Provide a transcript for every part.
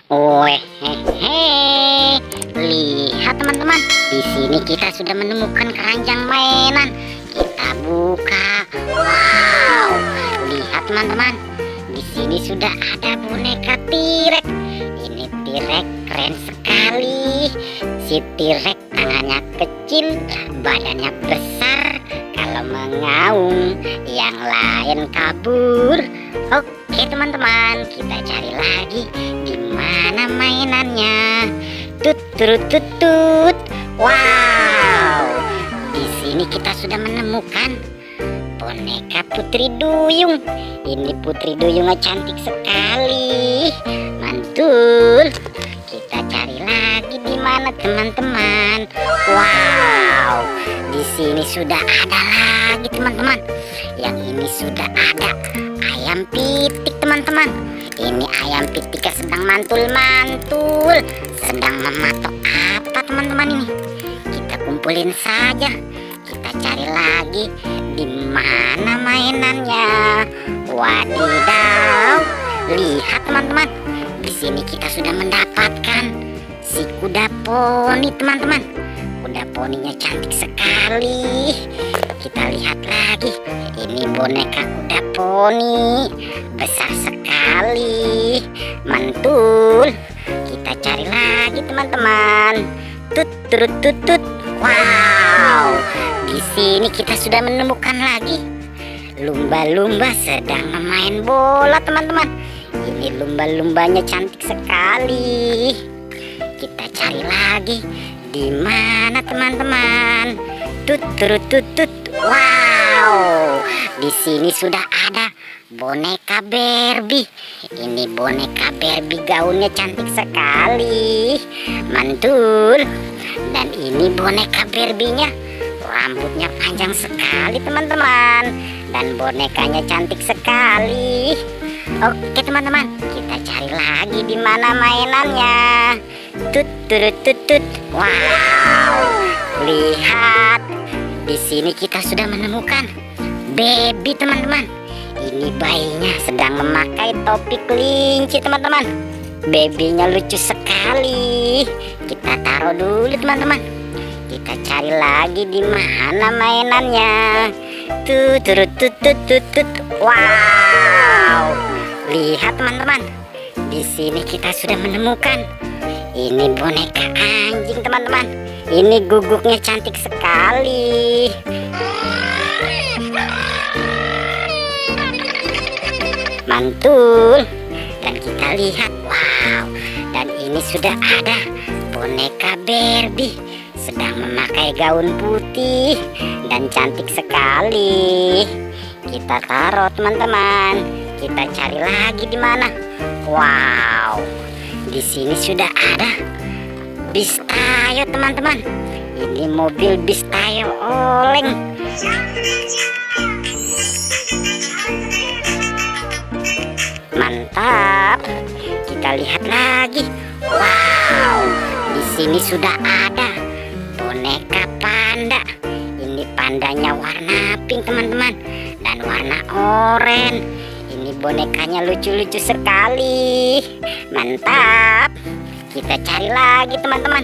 Hehehe. Lihat teman-teman, di sini kita sudah menemukan keranjang mainan. Kita buka. Wow, lihat teman-teman, di sini sudah ada boneka T-Rex. Ini T-Rex keren sekali. Si T-Rex tangannya kecil, badannya besar. Kalau mengaum, yang lain kabur. Oke teman-teman, kita cari lagi di mana mainannya. Tut turut tut tut. Wow, di sini kita sudah menemukan boneka Putri Duyung. Ini Putri Duyungnya cantik sekali, mantul. Kita cari lagi di mana teman-teman. Wow, di sini sudah ada lagi teman-teman. Yang ini sudah ada ayam pitik teman-teman. Ini ayam pitiknya sedang mantul-mantul, sedang mematok apa teman-teman ini. Kita kumpulin saja. Kita cari lagi di mana mainannya. Wadidaw, lihat teman-teman. Di sini kita sudah mendapatkan si kuda poni teman-teman. Kuda poninya cantik sekali. Kita lihat lagi. Ini boneka kuda poni, besar sekali, mantul. Kita cari lagi teman-teman. Tut turut tut tut. Wow, di sini kita sudah menemukan lagi lumba-lumba sedang bermain bola teman-teman. Ini lumba-lumbanya cantik sekali. Kita cari lagi di mana teman-teman. Tut turut tut tut. Wow, di sini sudah ada boneka Barbie. Ini boneka Barbie, gaunnya cantik sekali, mantul. Dan ini boneka Barbie-nya, rambutnya panjang sekali teman-teman. Dan bonekanya cantik sekali. Oke teman-teman, kita cari lagi di mana mainannya. Tut turut tut tut. Wow, lihat. Di sini kita sudah menemukan baby teman-teman. Ini bayinya sedang memakai topi kelinci teman-teman. Babynya lucu sekali. Kita taruh dulu teman-teman. Kita cari lagi di mana mainannya. Tut turut tut tut tut tut. Wow, lihat teman-teman. Di sini kita sudah menemukan ini boneka anjing teman-teman. Ini guguknya cantik sekali. Mantul. Dan kita lihat, wow. Dan ini sudah ada boneka Barbie sedang memakai gaun putih dan cantik sekali. Kita taruh teman-teman. Kita cari lagi di mana. Wow, di sini sudah ada bis tayo teman-teman. Ini mobil bis tayo oleng. Mantap. Kita lihat lagi. Wow, di sini sudah ada boneka panda. Ini pandanya warna pink teman-teman dan warna oranye. Ini bonekanya lucu-lucu sekali. Mantap. Kita cari lagi teman-teman.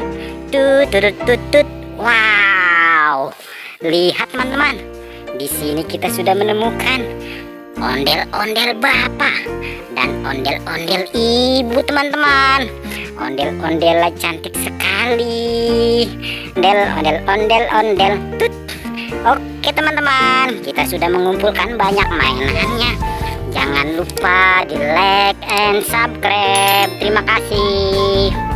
Tut turut tut tut. Wow, lihat teman-teman. Di sini kita sudah menemukan ondel-ondel bapak dan ondel-ondel ibu teman-teman. Ondel-ondelnya cantik sekali. Ondel-ondel tut. Oke teman-teman, kita sudah mengumpulkan banyak mainannya. Jangan lupa di like and subscribe. Terima kasih.